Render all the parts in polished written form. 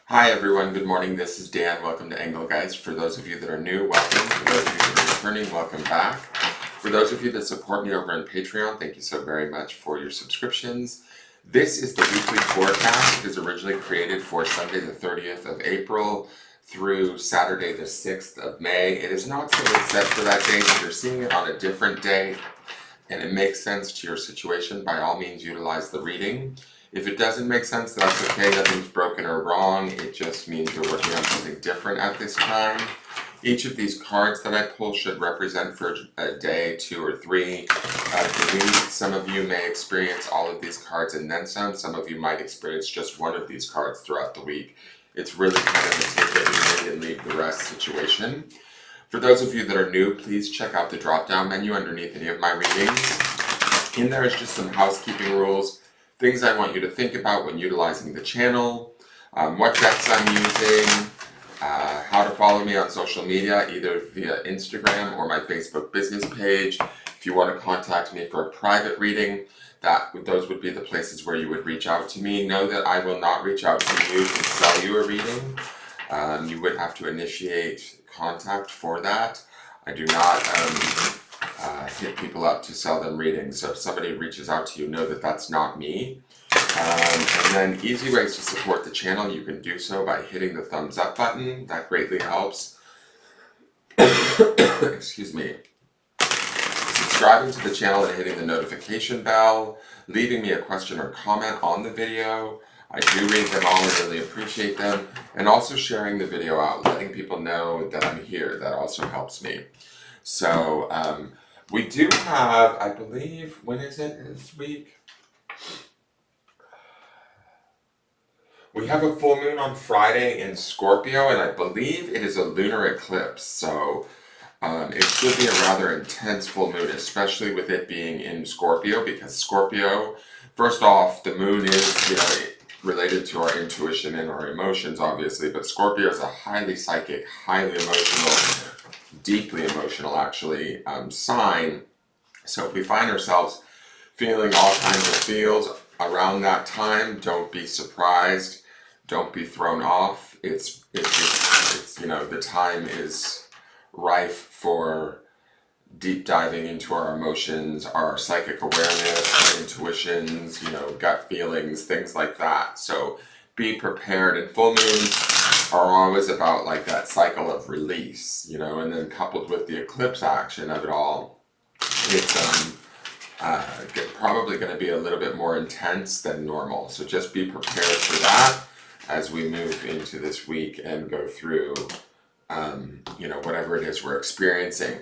Hi everyone, good morning. This is Dan. Welcome to Engelgeist. For those of you that are new, welcome. For those of you that are returning, welcome back. For those of you that support me over on Patreon, thank you so very much for your subscriptions. This is the weekly forecast. It was originally created for Sunday the 30th of April through Saturday the 6th of May. It is not solely set for that date. If you're seeing it on a different day and it makes sense to your situation, by all means utilize the reading. If it doesn't make sense, that's okay. Nothing's broken or wrong. It just means you're working on something different at this time. Each of these cards that I pull should represent for a day, 2 or 3 of the week. Some of you may experience all of these cards and then some. Some of you might experience just one of these cards throughout the week. It's really kind of a take what you need and leave the rest situation. For those of you that are new, please check out the drop-down menu underneath any of my readings. In there is just some housekeeping rules. Things I want you to think about when utilizing the channel, what decks I'm using, how to follow me on social media, either via Instagram or my Facebook business page. If you want to contact me for a private reading, those would be the places where you would reach out to me. Know that I will not reach out to you to sell you a reading. You would have to initiate contact for that. I do not hit people up to sell them readings. So if somebody reaches out to you, know that that's not me. And then easy ways to support the channel. You can do so by hitting the thumbs up button. That greatly helps. Excuse me. Subscribing to the channel and hitting the notification bell. Leaving me a question or comment on the video. I do read them all and really appreciate them. And also sharing the video out, letting people know that I'm here. That also helps me. So, we do have, I believe, when is it this week? We have a full moon on Friday in Scorpio, and I believe it is a lunar eclipse. So it should be a rather intense full moon, especially with it being in Scorpio, because Scorpio, first off, the moon is, related to our intuition and our emotions, obviously, but Scorpio is a highly psychic, highly emotional, deeply emotional, actually, sign. So if we find ourselves feeling all kinds of feels around that time, don't be surprised, don't be thrown off. It's the time is rife for deep diving into our emotions, our psychic awareness, our intuitions, gut feelings, things like that. So be prepared. And full moons are always about like that cycle of release, and then coupled with the eclipse action of it all, it's probably going to be a little bit more intense than normal. So just be prepared for that as we move into this week and go through, whatever it is we're experiencing.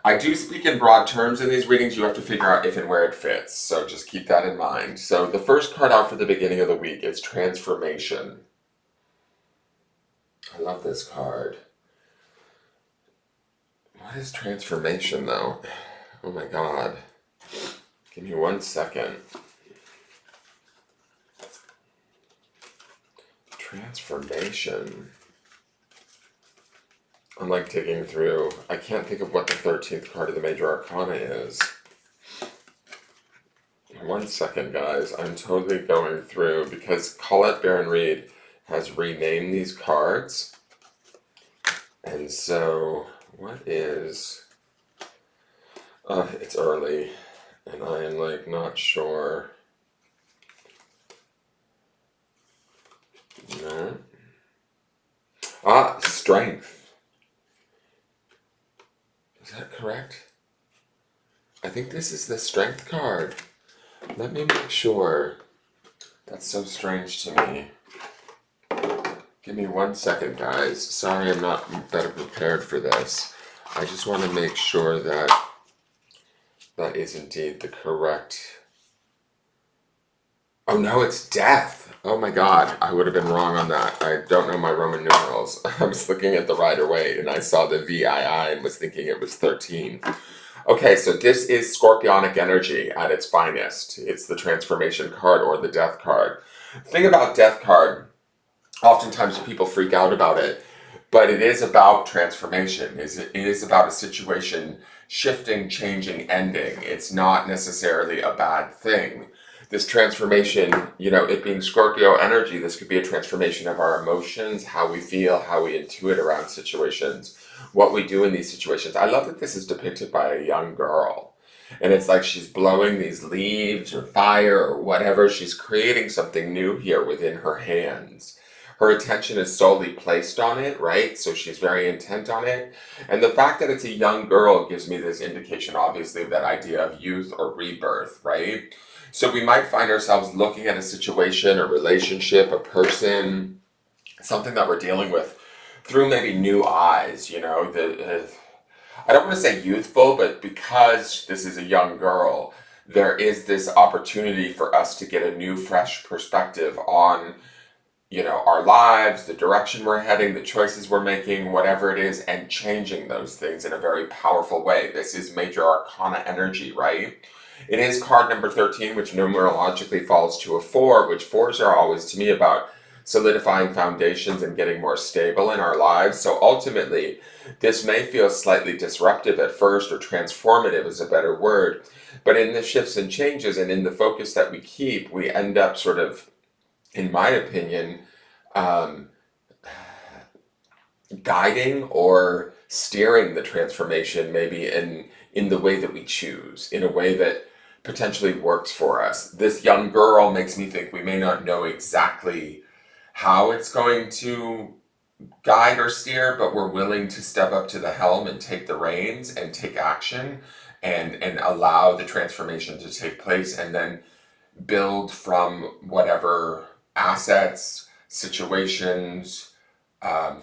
I do speak in broad terms in these readings. You have to figure out if and where it fits. So just keep that in mind. So the first card out for the beginning of the week is Transformation. I love this card. What is Transformation, though? Oh my God. Give me 1 second. Transformation. I'm like digging through. I can't think of what the 13th card of the Major Arcana is. 1 second, guys. I'm totally going through because Collette Reid has renamed these cards. And so, what is... it's early, and I am not sure. No. Strength. Is that correct? I think this is the Strength card. Let me make sure. That's so strange to me. Give me 1 second, guys. Sorry I'm not better prepared for this. I just want to make sure that that is indeed the correct... Oh no, it's Death. Oh my God, I would have been wrong on that. I don't know my Roman numerals. I was looking at the Rider-Waite and I saw the VII and was thinking it was 13. Okay, so this is Scorpionic energy at its finest. It's the Transformation card or the Death card. The thing about Death card, oftentimes people freak out about it, but it is about transformation. It is about a situation shifting, changing, ending. It's not necessarily a bad thing. this transformation, it being Scorpio energy, this could be a transformation of our emotions, how we feel, how we intuit around situations, what we do in these situations. I love that this is depicted by a young girl. And it's like she's blowing these leaves or fire or whatever. She's creating something new here within her hands. Her attention is solely placed on it, right? So she's very intent on it. And the fact that it's a young girl gives me this indication, obviously, of that idea of youth or rebirth, right? So we might find ourselves looking at a situation, a relationship, a person, something that we're dealing with through maybe new eyes, I don't want to say youthful, but because this is a young girl, there is this opportunity for us to get a new, fresh perspective on our lives, the direction we're heading, the choices we're making, whatever it is, and changing those things in a very powerful way. This is major arcana energy, right? It is card number 13, which numerologically falls to a 4, which 4s are always, to me, about solidifying foundations and getting more stable in our lives. So ultimately, this may feel slightly disruptive at first, or transformative is a better word, but in the shifts and changes and in the focus that we keep, we end up sort of, in my opinion, guiding or steering the transformation maybe in the way that we choose, in a way that potentially works for us. This young girl makes me think we may not know exactly how it's going to guide or steer, but we're willing to step up to the helm and take the reins and take action and allow the transformation to take place, and then build from whatever assets, situations,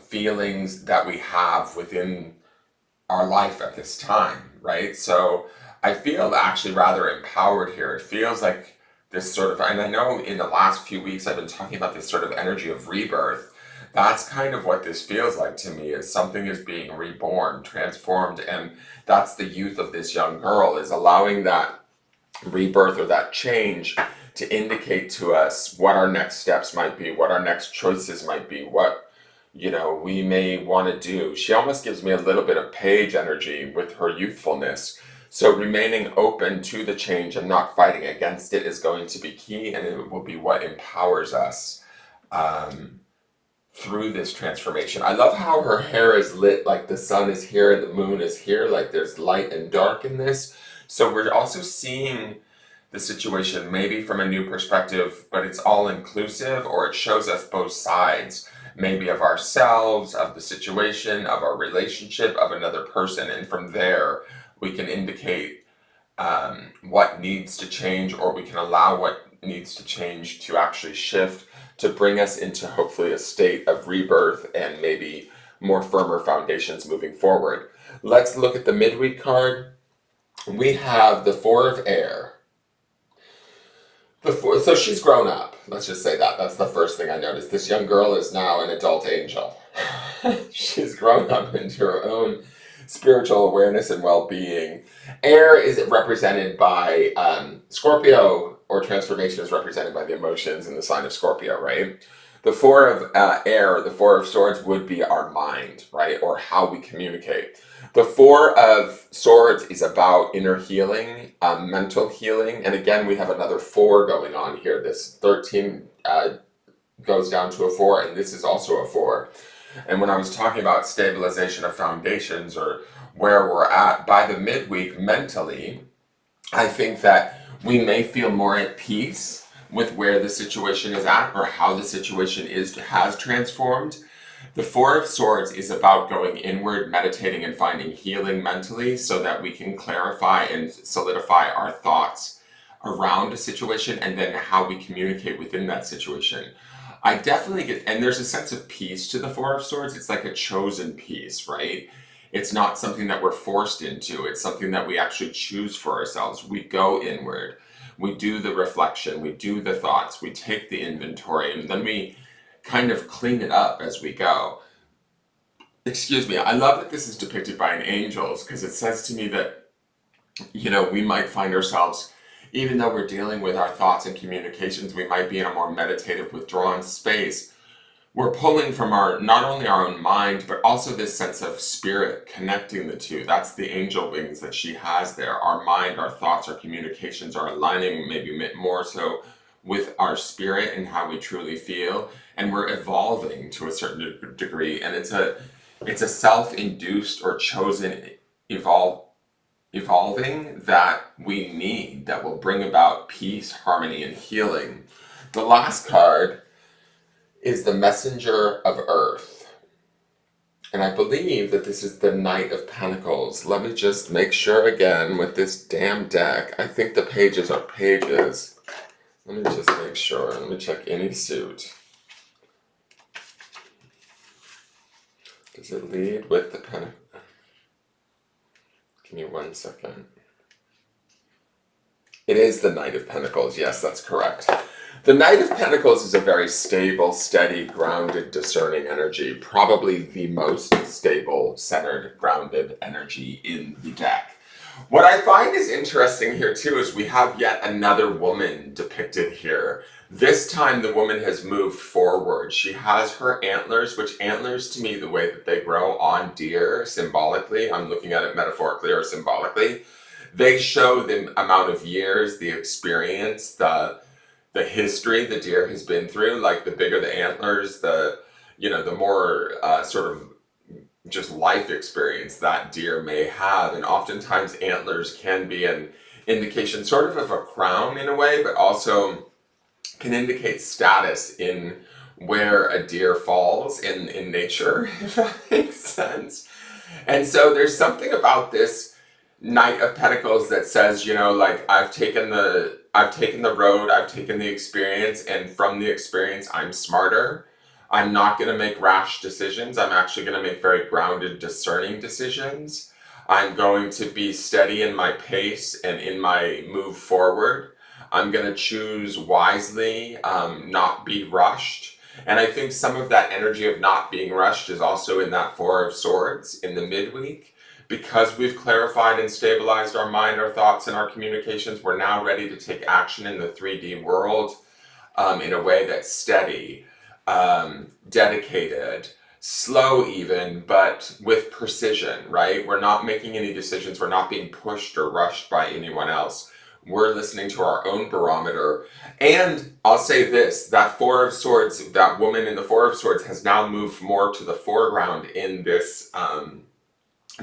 feelings that we have within our life at this time, right? So I feel actually rather empowered here. It feels like this sort of, and I know in the last few weeks I've been talking about this sort of energy of rebirth. That's kind of what this feels like to me, is something is being reborn, transformed, and that's the youth of this young girl, is allowing that rebirth or that change to indicate to us what our next steps might be, what our next choices might be, what we may want to do. She almost gives me a little bit of Page energy with her youthfulness. So remaining open to the change and not fighting against it is going to be key, and it will be what empowers us through this transformation. I love how her hair is lit, like the sun is here and the moon is here, like there's light and dark in this. So we're also seeing the situation maybe from a new perspective, but it's all inclusive, or it shows us both sides, maybe of ourselves, of the situation, of our relationship, of another person. And from there, we can indicate what needs to change, or we can allow what needs to change to actually shift, to bring us into hopefully a state of rebirth and maybe more firmer foundations moving forward. Let's look at the midweek card. We have the Four of Air. So she's grown up. Let's just say that. That's the first thing I noticed. This young girl is now an adult angel. She's grown up into her own spiritual awareness and well-being. Air is represented by Scorpio, or transformation is represented by the emotions in the sign of Scorpio, right? The Four of Air, the Four of Swords, would be our mind, right? Or how we communicate. The Four of Swords is about inner healing, mental healing. And again, we have another 4 going on here. This 13 goes down to a 4, and this is also a 4. And when I was talking about stabilization of foundations, or where we're at by the midweek mentally, I think that we may feel more at peace with where the situation is at, or how the situation has transformed. The Four of Swords is about going inward, meditating, and finding healing mentally, so that we can clarify and solidify our thoughts around a situation, and then how we communicate within that situation. I definitely get, and there's a sense of peace to the Four of Swords. It's like a chosen peace, right? It's not something that we're forced into. It's something that we actually choose for ourselves. We go inward. We do the reflection. We do the thoughts. We take the inventory, and then we kind of clean it up as we go. Excuse me. I love that this is depicted by an angel, because it says to me that, we might find ourselves, even though we're dealing with our thoughts and communications, we might be in a more meditative, withdrawn space we're pulling from our, not only our own mind, but also this sense of spirit connecting the two. That's the angel wings that she has there. Our mind, our thoughts, our communications are aligning maybe more so with our spirit and how we truly feel. And we're evolving to a certain degree. And it's a self-induced or chosen evolving that we need, that will bring about peace, harmony, and healing. The last card is the Messenger of Earth. And I believe that this is the Knight of Pentacles. Let me just make sure again with this damn deck. I think the pages are pages. Let me just make sure. Let me check any suit. Does it lead with the Pentacles? Give me 1 second. It is the Knight of Pentacles. Yes, that's correct. The Knight of Pentacles is a very stable, steady, grounded, discerning energy. Probably the most stable, centered, grounded energy in the deck. What I find is interesting here too is we have yet another woman depicted here. This time the woman has moved forward. She has her antlers, which antlers to me, the way that they grow on deer symbolically, I'm looking at it metaphorically or symbolically, they show the amount of years, the experience, the history the deer has been through. Like the bigger the antlers, the more sort of just life experience that deer may have. And oftentimes antlers can be an indication sort of a crown in a way, but also can indicate status in where a deer falls in nature, if that makes sense. And so there's something about this Knight of Pentacles that says, like I've taken the road, I've taken the experience, and from the experience I'm smarter. I'm not going to make rash decisions. I'm actually going to make very grounded, discerning decisions. I'm going to be steady in my pace and in my move forward. I'm going to choose wisely, not be rushed. And I think some of that energy of not being rushed is also in that Four of Swords in the midweek. Because we've clarified and stabilized our mind, our thoughts, and our communications, we're now ready to take action in the 3D world in a way that's steady, dedicated, slow even, but with precision, right? We're not making any decisions. We're not being pushed or rushed by anyone else. We're listening to our own barometer. And I'll say this, that Four of Swords, that woman in the Four of Swords has now moved more to the foreground in this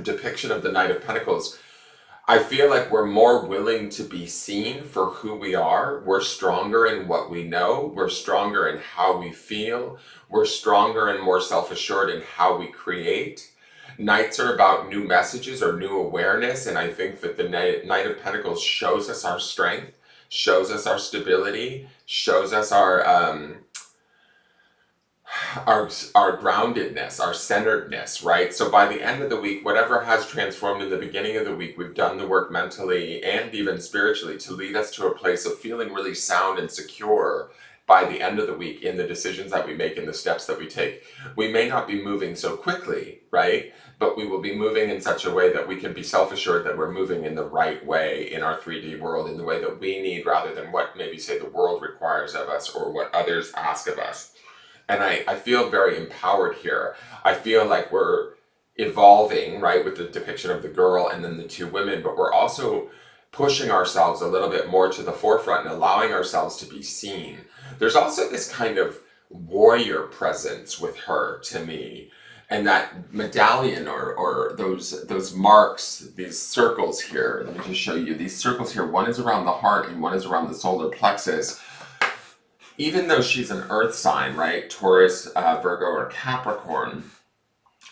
depiction of the Knight of Pentacles. I feel like we're more willing to be seen for who we are. We're stronger in what we know. We're stronger in how we feel. We're stronger and more self-assured in how we create. Knights are about new messages or new awareness, and I think that the Knight of Pentacles shows us our strength, shows us our stability, shows us our groundedness, our centeredness, right? So by the end of the week, whatever has transformed in the beginning of the week, we've done the work mentally and even spiritually to lead us to a place of feeling really sound and secure by the end of the week in the decisions that we make and the steps that we take. We may not be moving so quickly, right? But we will be moving in such a way that we can be self-assured that we're moving in the right way in our 3D world, in the way that we need, rather than what maybe say the world requires of us or what others ask of us. And I feel very empowered here. I feel like we're evolving, right, with the depiction of the girl and then the two women, but we're also pushing ourselves a little bit more to the forefront and allowing ourselves to be seen. There's also this kind of warrior presence with her to me. And that medallion or those marks, these circles here, let me just show you. These circles here, one is around the heart and one is around the solar plexus. Even though she's an earth sign, right, Taurus, Virgo, or Capricorn,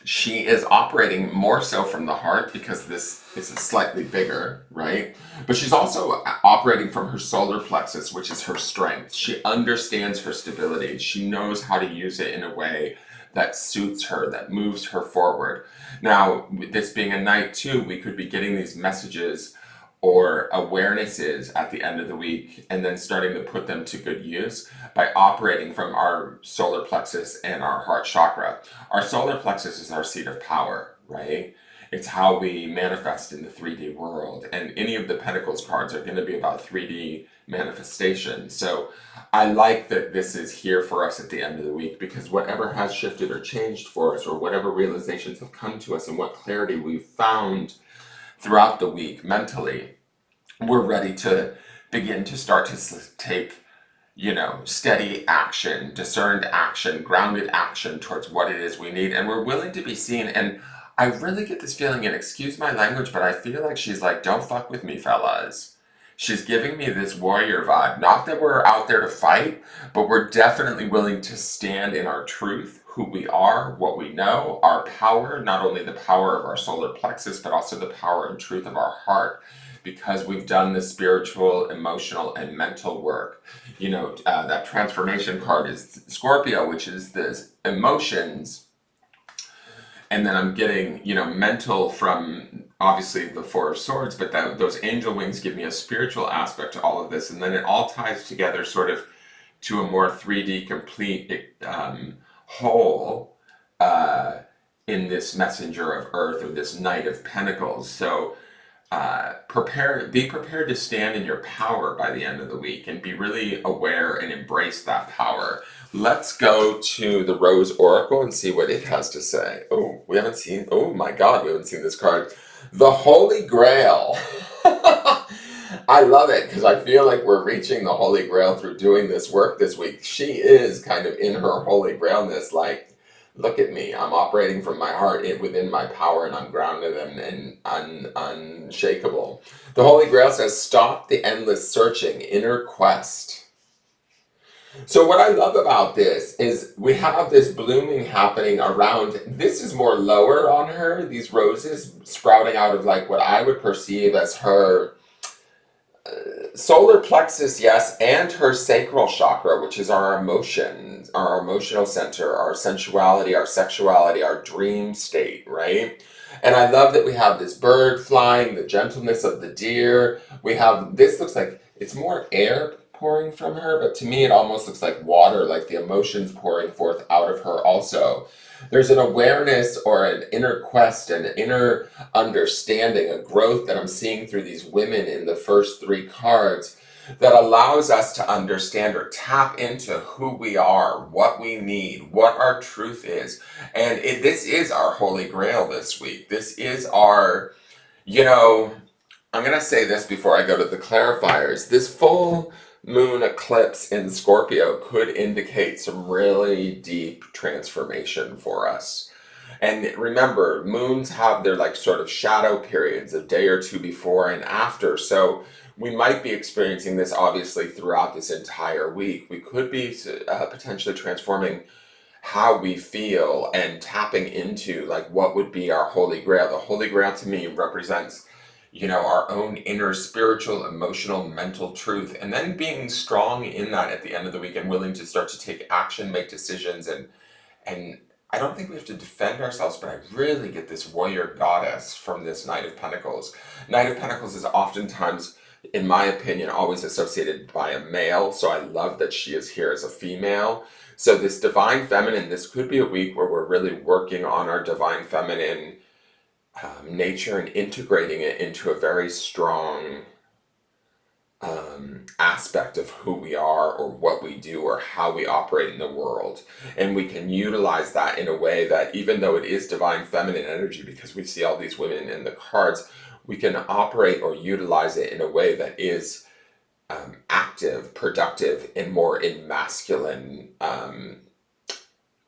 she is operating more so from the heart because this is slightly bigger, right? But she's also operating from her solar plexus, which is her strength. She understands her stability. She knows how to use it in a way that suits her, that moves her forward. Now, with this being a night too, we could be getting these messages or awarenesses at the end of the week and then starting to put them to good use by operating from our solar plexus and our heart chakra. Our solar plexus is our seat of power, right? It's how we manifest in the 3D world. And any of the Pentacles cards are going to be about 3D manifestation. So I like that this is here for us at the end of the week, because whatever has shifted or changed for us, or whatever realizations have come to us and what clarity we've found throughout the week mentally, we're ready to begin to start to take, steady action, discerned action, grounded action towards what it is we need. And we're willing to be seen. And I really get this feeling, and excuse my language, but I feel like she's like, don't fuck with me, fellas. She's giving me this warrior vibe. Not that we're out there to fight, but we're definitely willing to stand in our truth, who we are, what we know, our power, not only the power of our solar plexus, but also the power and truth of our heart, because we've done the spiritual, emotional, and mental work. That transformation card is Scorpio, which is the emotions. And then I'm getting, mental from obviously the Four of Swords, but those angel wings give me a spiritual aspect to all of this. And then it all ties together sort of to a more 3D complete whole in this messenger of earth, or this Knight of Pentacles. So be prepared to stand in your power by the end of the week, and be really aware and embrace that power. Let's go to the Rose Oracle and see what it has to say. Oh my God, we haven't seen this card. The Holy Grail. I love it, because I feel like we're reaching the Holy Grail through doing this work this week. She is kind of in her Holy Grailness, like, look at me, I'm operating from my heart within my power, and I'm grounded and unshakable. The Holy Grail says, stop the endless searching, inner quest. So what I love about this is we have this blooming happening around, this is more lower on her, these roses sprouting out of like what I would perceive as her solar plexus, yes, and her sacral chakra, which is our emotions, our emotional center, our sensuality, our sexuality, our dream state, right? And I love that we have this bird flying, the gentleness of the deer. We have, this looks like it's more air pouring from her, but to me it almost looks like water, like the emotions pouring forth out of her also. There's an awareness or an inner quest, an inner understanding, a growth that I'm seeing through these women in the first three cards, that allows us to understand or tap into who we are, what we need, what our truth is. And this is our Holy Grail this week. This is our, I'm going to say this before I go to the clarifiers. This full moon eclipse in Scorpio could indicate some really deep transformation for us. And remember, moons have their like sort of shadow periods, a day or two before and after. So we might be experiencing this obviously throughout this entire week. We could be potentially transforming how we feel and tapping into like what would be our Holy Grail. The Holy Grail to me represents our own inner spiritual, emotional, mental truth, and then being strong in that at the end of the week and willing to start to take action, make decisions, and I don't think we have to defend ourselves, but I really get this warrior goddess from this Knight of Pentacles. Knight of Pentacles is oftentimes, in my opinion, always associated by a male, so I love that she is here as a female. So this divine feminine, this could be a week where we're really working on our divine feminine nature and integrating it into a very strong aspect of who we are, or what we do, or how we operate in the world. And we can utilize that in a way that, even though it is divine feminine energy, because we see all these women in the cards, we can operate or utilize it in a way that is active, productive, and more in masculine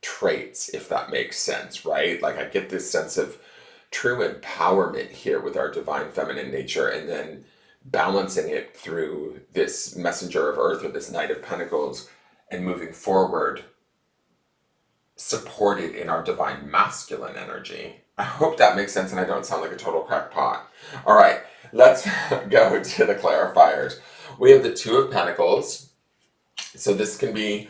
traits, if that makes sense, right? Like, I get this sense of true empowerment here with our divine feminine nature, and then balancing it through this messenger of earth, or this Knight of Pentacles, and moving forward supported in our divine masculine energy. I hope that makes sense and I don't sound like a total crackpot. All right, let's go to the clarifiers. We have the Two of Pentacles. So this can be,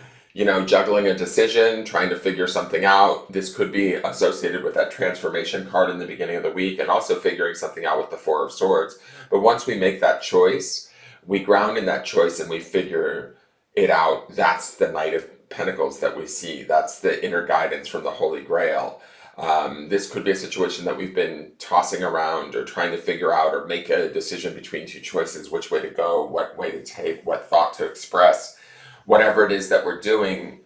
juggling a decision, trying to figure something out. This could be associated with that transformation card in the beginning of the week, and also figuring something out with the Four of Swords. But once we make that choice, we ground in that choice and we figure it out. That's the Knight of Pentacles that we see. That's the inner guidance from the Holy Grail. This could be a situation that we've been tossing around or trying to figure out or make a decision between two choices, which way to go, what way to take, what thought to express. Whatever it is that we're doing,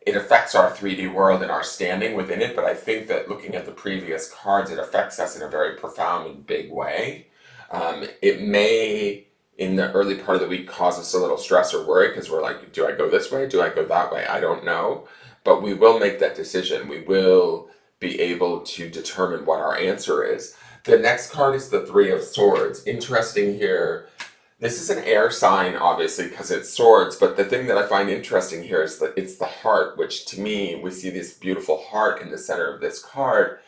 it affects our 3D world and our standing within it, but I think that looking at the previous cards, it affects us in a very profound and big way. It may, in the early part of the week, cause us a little stress or worry because we're like, do I go this way? Do I go that way? I don't know. But we will make that decision. We will be able to determine what our answer is. The next card is the Three of Swords. Interesting here. This is an air sign, obviously, because it's swords, but the thing that I find interesting here is that it's the heart, which to me, we see this beautiful heart in the center of this card.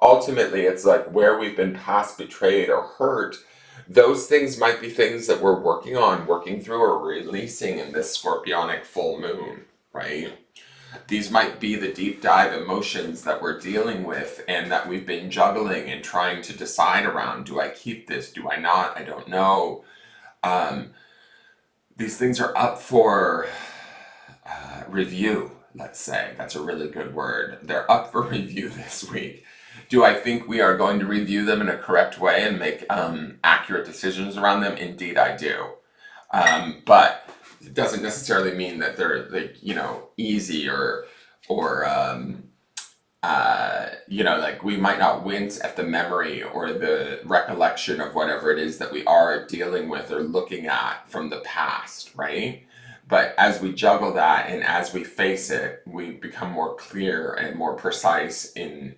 Ultimately, it's like where we've been past betrayed or hurt. Those things might be things that we're working on, working through, or releasing in this scorpionic full moon, right? These might be the deep dive emotions that we're dealing with and that we've been juggling and trying to decide around. Do I keep this? Do I not? I don't know. These things are up for review, let's say. That's a really good word. They're up for review this week. Do I think we are going to review them in a correct way and make accurate decisions around them? Indeed, I do. But it doesn't necessarily mean that they're like, easy or like we might not wince at the memory or the recollection of whatever it is that we are dealing with or looking at from the past, right? But as we juggle that and as we face it, we become more clear and more precise in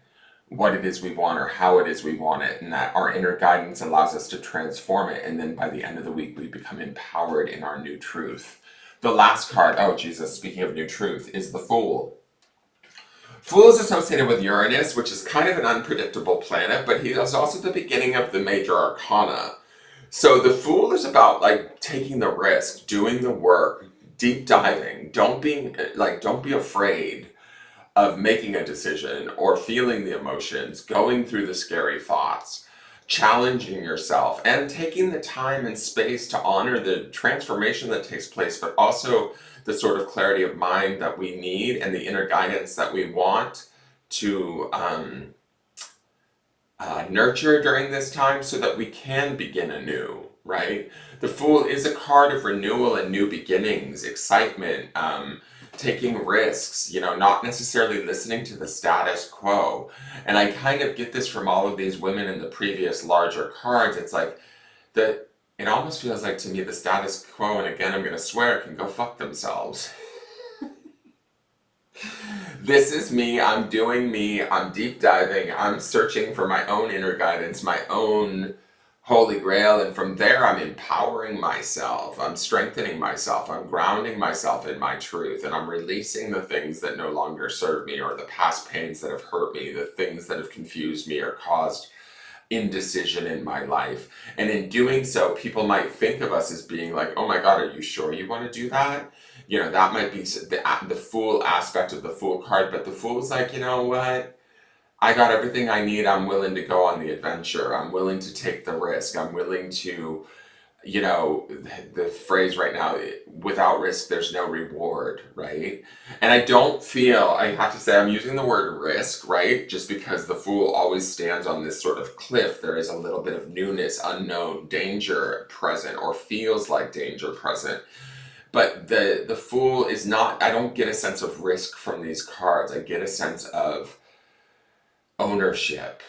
what it is we want or how it is we want it, and that our inner guidance allows us to transform it, and then by the end of the week we become empowered in our new truth. The last card, oh Jesus, speaking of new truth, is the Fool. Fool is associated with Uranus, which is kind of an unpredictable planet, but he is also the beginning of the major arcana. So the Fool is about like taking the risk, doing the work, deep diving. Don't be afraid of making a decision or feeling the emotions, going through the scary thoughts, challenging yourself, and taking the time and space to honor the transformation that takes place, but also the sort of clarity of mind that we need and the inner guidance that we want to nurture during this time so that we can begin anew, right? The Fool is a card of renewal and new beginnings, excitement, taking risks, not necessarily listening to the status quo. And I kind of get this from all of these women in the previous larger cards. It's like it almost feels like to me the status quo, and again I'm going to swear, can go fuck themselves. This is me, I'm doing me, I'm deep diving, I'm searching for my own inner guidance, my own holy grail, and from there I'm empowering myself, I'm strengthening myself, I'm grounding myself in my truth, and I'm releasing the things that no longer serve me, or the past pains that have hurt me, the things that have confused me or caused indecision in my life. And in doing so, people might think of us as being like, oh my God, are you sure you want to do that? That might be the Fool aspect of the Fool card, but the Fool is like, you know what? I got everything I need. I'm willing to go on the adventure. I'm willing to take the risk. I'm willing to, the phrase right now, without risk, there's no reward, right? And I have to say, I'm using the word risk, right? Just because the Fool always stands on this sort of cliff. There is a little bit of newness, unknown, danger present, or feels like danger present. But the Fool is not, I don't get a sense of risk from these cards. I get a sense of ownership.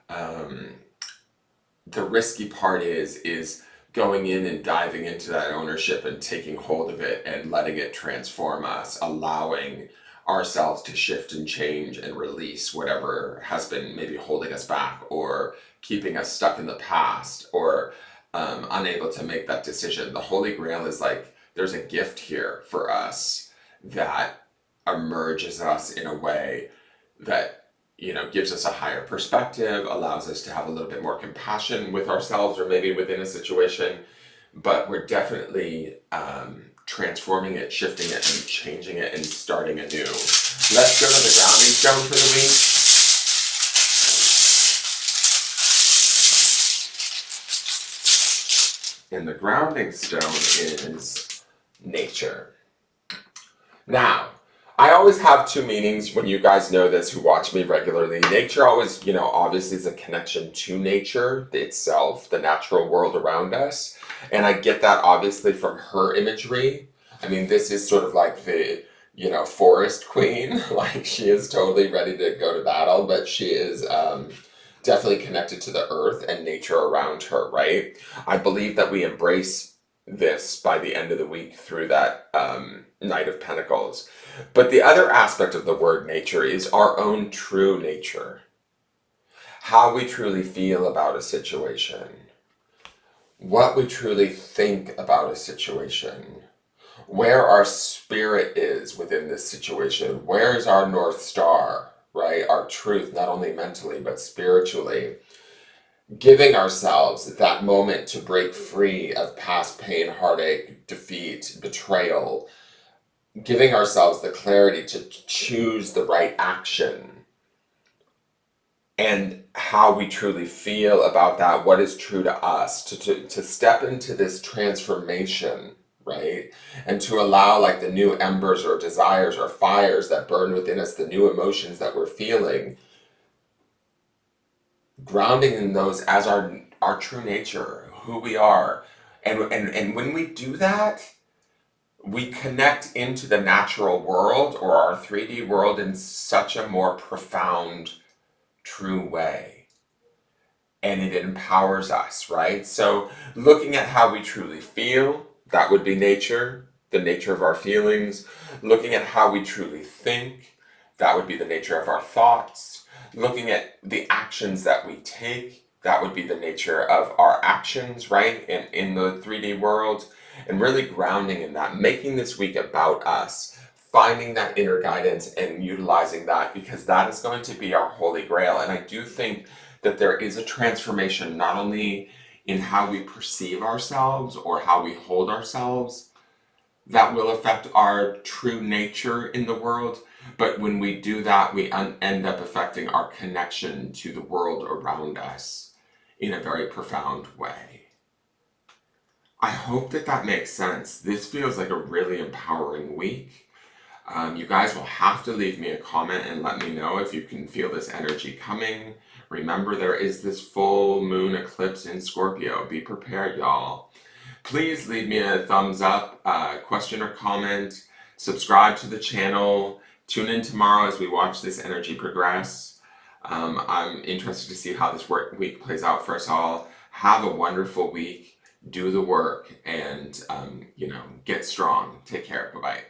The risky part is going in and diving into that ownership and taking hold of it and letting it transform us, allowing ourselves to shift and change and release whatever has been maybe holding us back or keeping us stuck in the past or unable to make that decision. The Holy Grail is like, there's a gift here for us that emerges us in a way that gives us a higher perspective, allows us to have a little bit more compassion with ourselves or maybe within a situation, but we're definitely transforming it, shifting it, and changing it and starting anew. Let's go to the grounding stone for the week. And the grounding stone is nature. Now, I always have two meanings when you guys know this who watch me regularly. Nature always, obviously is a connection to nature itself, the natural world around us. And I get that obviously from her imagery. I mean, this is sort of like the, forest queen. Like she is totally ready to go to battle, but she is definitely connected to the earth and nature around her, right? I believe that we embrace this by the end of the week through that Knight of Pentacles. But the other aspect of the word nature is our own true nature. How we truly feel about a situation. What we truly think about a situation. Where our spirit is within this situation. Where is our North Star, right? Our truth, not only mentally, but spiritually. Giving ourselves that moment to break free of past pain, heartache, defeat, betrayal. Giving ourselves the clarity to choose the right action. And how we truly feel about that, what is true to us, to step into this transformation, right? And to allow like the new embers or desires or fires that burn within us, the new emotions that we're feeling, grounding in those as our true nature, who we are. And when we do that, we connect into the natural world or our 3D world in such a more profound, true way. And it empowers us, right? So looking at how we truly feel, that would be nature, the nature of our feelings. Looking at how we truly think, that would be the nature of our thoughts. Looking at the actions that we take, that would be the nature of our actions, right? In the 3D world. And really grounding in that, making this week about us, finding that inner guidance and utilizing that, because that is going to be our holy grail. And I do think that there is a transformation, not only in how we perceive ourselves or how we hold ourselves, that will affect our true nature in the world. But when we do that, we end up affecting our connection to the world around us in a very profound way. I hope that makes sense. This feels like a really empowering week. You guys will have to leave me a comment and let me know if you can feel this energy coming. Remember, there is this full moon eclipse in Scorpio. Be prepared, y'all. Please leave me a thumbs up, question or comment. Subscribe to the channel. Tune in tomorrow as we watch this energy progress. I'm interested to see how this week plays out for us all. Have a wonderful week. Do the work and, get strong. Take care. Bye-bye.